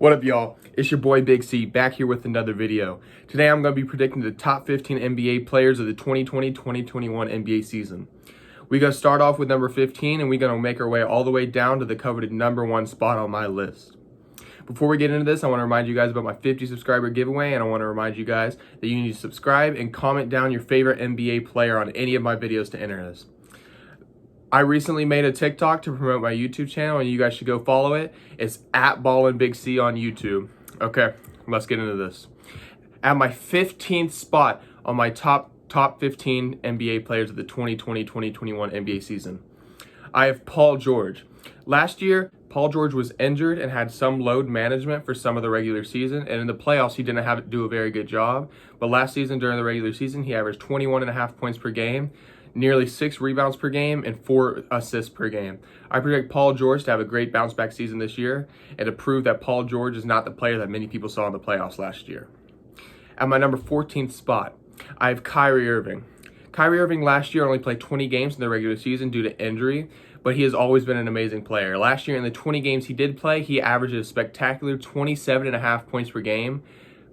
What up, y'all? It's your boy Big C back here with another video. Today I'm going to be predicting the top 15 NBA players of the 2020-2021 NBA season. We're going to start off with number 15 and we're going to make our way all the way down to the coveted number 1 spot on my list. Before we get into this, I want to remind you guys about my 50 subscriber giveaway, and I want to remind you guys that you need to subscribe and comment down your favorite NBA player on any of my videos to enter this. I recently made a TikTok to promote my YouTube channel, and you guys should go follow it. It's at BallinBigC on YouTube. Okay, let's get into this. At my 15th spot on my top 15 NBA players of the 2020-2021 NBA season, I have Paul George. Last year, Paul George was injured and had some load management for some of the regular season, and in the playoffs, he didn't do a very good job. But last season, during the regular season, he averaged 21.5 points per game, nearly 6 rebounds per game, and 4 assists per game. I predict Paul George to have a great bounce back season this year and to prove that Paul George is not the player that many people saw in the playoffs last year. At my number 14th spot, I have Kyrie Irving. Kyrie Irving last year only played 20 games in the regular season due to injury, but he has always been an amazing player. Last year in the 20 games he did play, he averaged a spectacular 27.5 points per game,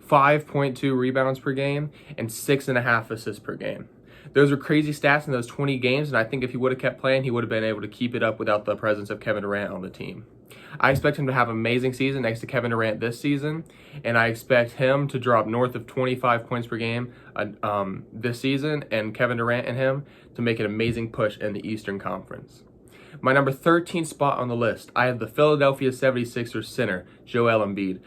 5.2 rebounds per game, and 6.5 assists per game. Those are crazy stats in those 20 games, and I think if he would have kept playing, he would have been able to keep it up without the presence of Kevin Durant on the team. I expect him to have an amazing season next to Kevin Durant this season, and I expect him to drop north of 25 points per game this season, and Kevin Durant and him to make an amazing push in the Eastern Conference. My number 13 spot on the list, I have the Philadelphia 76ers center, Joel Embiid.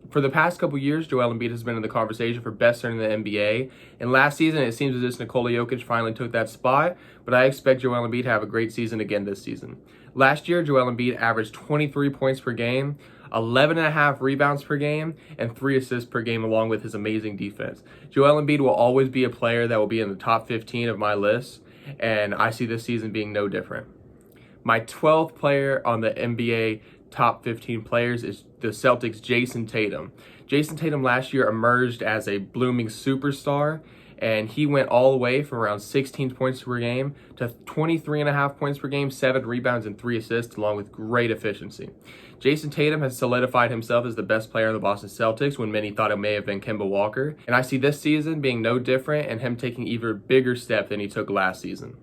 For the past couple years, Joel Embiid has been in the conversation for best center in the NBA. And last season, it seems as if Nikola Jokic finally took that spot, but I expect Joel Embiid to have a great season again this season. Last year, Joel Embiid averaged 23 points per game, 11.5 rebounds per game, and 3 assists per game, along with his amazing defense. Joel Embiid will always be a player that will be in the top 15 of my list, and I see this season being no different. My 12th player on the NBA top 15 players is the Celtics' Jason Tatum. Jason Tatum last year emerged as a blooming superstar, and he went all the way from around 16 points per game to 23.5 points per game, 7 rebounds, and 3 assists, along with great efficiency. Jason Tatum has solidified himself as the best player in the Boston Celtics when many thought it may have been Kemba Walker, and I see this season being no different and him taking even a bigger step than he took last season.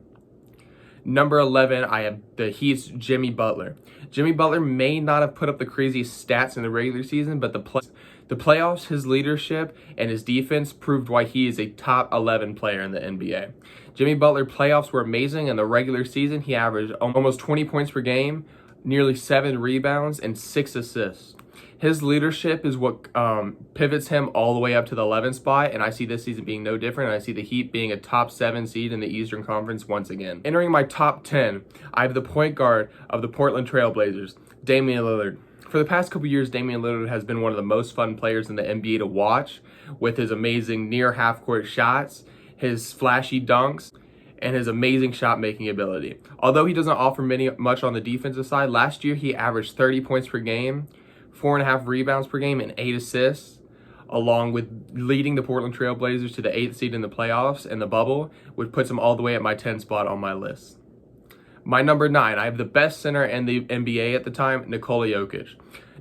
Number 11, I have the Heat's Jimmy Butler. Jimmy Butler may not have put up the craziest stats in the regular season, but the playoffs, his leadership, and his defense proved why he is a top 11 player in the NBA. Jimmy Butler playoffs were amazing. In the regular season, he averaged almost 20 points per game, nearly 7 rebounds, and 6 assists. His leadership is what pivots him all the way up to the 11th spot, and I see this season being no different. I see the Heat being a top 7 seed in the Eastern Conference once again. Entering my top 10, I have the point guard of the Portland Trail Blazers, Damian Lillard. For the past couple years, Damian Lillard has been one of the most fun players in the NBA to watch, with his amazing near half-court shots, his flashy dunks, and his amazing shot-making ability. Although he doesn't offer much on the defensive side, last year he averaged 30 points per game, 4.5 rebounds per game, and 8 assists, along with leading the Portland Trail Blazers to the 8th seed in the playoffs and the bubble, which puts him all the way at my 10th spot on my list. My number 9, I have the best center in the NBA at the time, Nikola Jokic.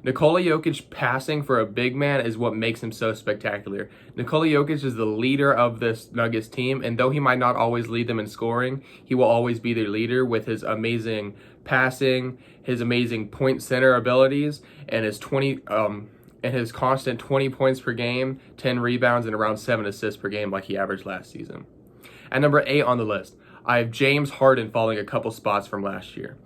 Nikola Jokic passing for a big man is what makes him so spectacular. Nikola Jokic is the leader of this Nuggets team, and though he might not always lead them in scoring, he will always be their leader with his amazing passing, his amazing point center abilities, and his constant 20 points per game, 10 rebounds, and around 7 assists per game like he averaged last season. At number 8 on the list, I have James Harden falling a couple spots from last year.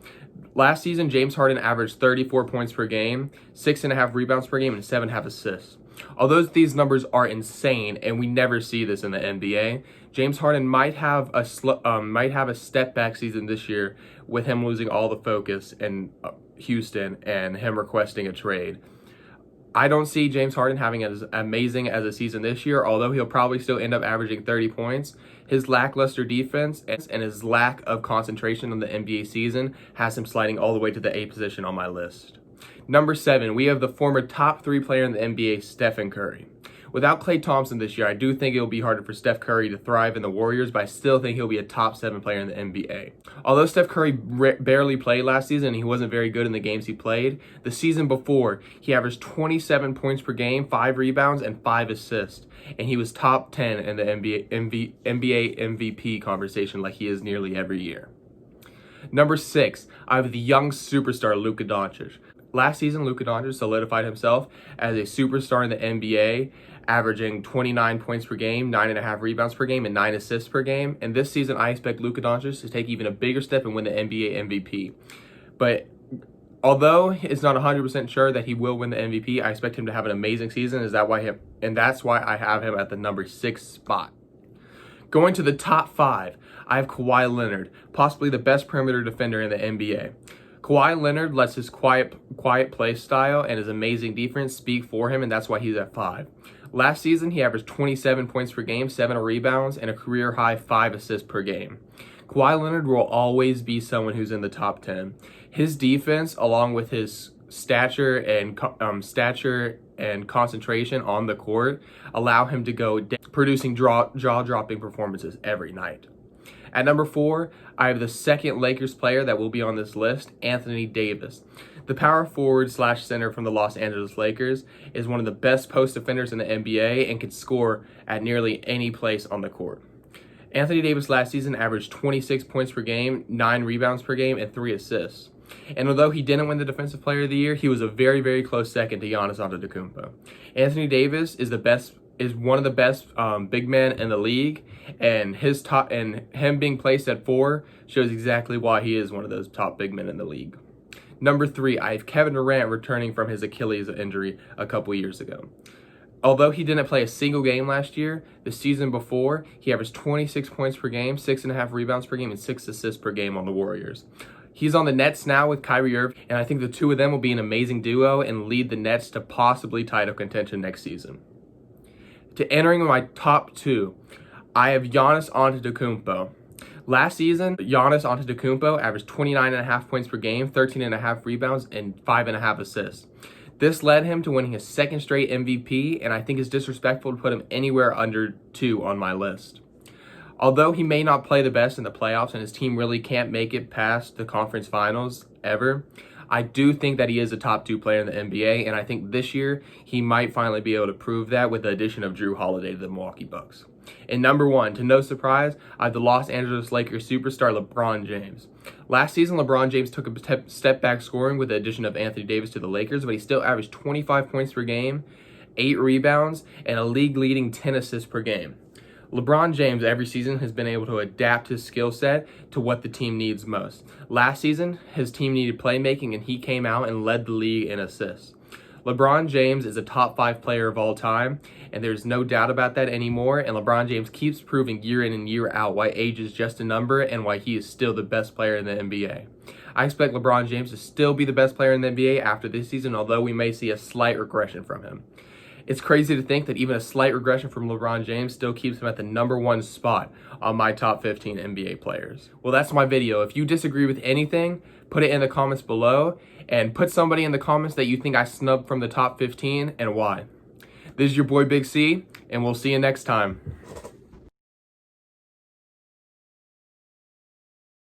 Last season, James Harden averaged 34 points per game, 6.5 rebounds per game, and 7.5 assists. Although these numbers are insane, and we never see this in the NBA, James Harden might have a step back season this year with him losing all the focus in Houston and him requesting a trade. I don't see James Harden having as amazing as a season this year, although he'll probably still end up averaging 30 points. His lackluster defense and his lack of concentration on the NBA season has him sliding all the way to the 8th position on my list. Number 7, we have the former top 3 player in the NBA, Stephen Curry. Without Klay Thompson this year, I do think it'll be harder for Steph Curry to thrive in the Warriors, but I still think he'll be a top 7 player in the NBA. Although Steph Curry barely played last season and he wasn't very good in the games he played, the season before, he averaged 27 points per game, 5 rebounds, and 5 assists. And he was top 10 in the NBA MVP conversation like he is nearly every year. Number 6, I have the young superstar Luka Doncic. Last season, Luka Doncic solidified himself as a superstar in the NBA, averaging 29 points per game, 9.5 rebounds per game, and 9 assists per game. And this season, I expect Luka Doncic to take even a bigger step and win the NBA MVP. But although it's not 100% sure that he will win the MVP, I expect him to have an amazing season. That's why I have him at the number 6 spot. Going to the top 5, I have Kawhi Leonard, possibly the best perimeter defender in the NBA. Kawhi Leonard lets his quiet play style and his amazing defense speak for him, and that's why he's at 5. Last season, he averaged 27 points per game, 7 rebounds, and a career-high 5 assists per game. Kawhi Leonard will always be someone who's in the top 10. His defense, along with his stature and concentration on the court, allow him to go producing jaw-dropping performances every night. At number 4, I have the second Lakers player that will be on this list, Anthony Davis. The power forward / center from the Los Angeles Lakers is one of the best post defenders in the NBA and can score at nearly any place on the court. Anthony Davis last season averaged 26 points per game, 9 rebounds per game, and 3 assists. And although he didn't win the Defensive Player of the Year, he was a very, very close second to Giannis Antetokounmpo. Anthony Davis is one of the best big men in the league, and him being placed at 4 shows exactly why he is one of those top big men in the league. Number 3, I have Kevin Durant returning from his Achilles injury a couple years ago. Although he didn't play a single game last year, the season before, he averaged 26 points per game, 6.5 rebounds per game, and 6 assists per game on the Warriors. He's on the Nets now with Kyrie Irving, and I think the two of them will be an amazing duo and lead the Nets to possibly title contention next season. To entering my top 2, I have Giannis Antetokounmpo. Last season, Giannis Antetokounmpo averaged 29.5 points per game, 13.5 rebounds, and 5.5 assists. This led him to winning his 2nd straight MVP, and I think it's disrespectful to put him anywhere under 2 on my list. Although he may not play the best in the playoffs and his team really can't make it past the conference finals ever, I do think that he is a top 2 player in the NBA, and I think this year he might finally be able to prove that with the addition of Jrue Holiday to the Milwaukee Bucks. And number 1, to no surprise, I have the Los Angeles Lakers superstar LeBron James. Last season, LeBron James took a step back scoring with the addition of Anthony Davis to the Lakers, but he still averaged 25 points per game, 8 rebounds, and a league-leading 10 assists per game. LeBron James every season has been able to adapt his skill set to what the team needs most. Last season, his team needed playmaking, and he came out and led the league in assists. LeBron James is a top 5 player of all time, and there's no doubt about that anymore, and LeBron James keeps proving year in and year out why age is just a number and why he is still the best player in the NBA. I expect LeBron James to still be the best player in the NBA after this season, although we may see a slight regression from him. It's crazy to think that even a slight regression from LeBron James still keeps him at the number 1 spot on my top 15 NBA players. Well, that's my video. If you disagree with anything, put it in the comments below, and put somebody in the comments that you think I snubbed from the top 15 and why. This is your boy Big C, and we'll see you next time.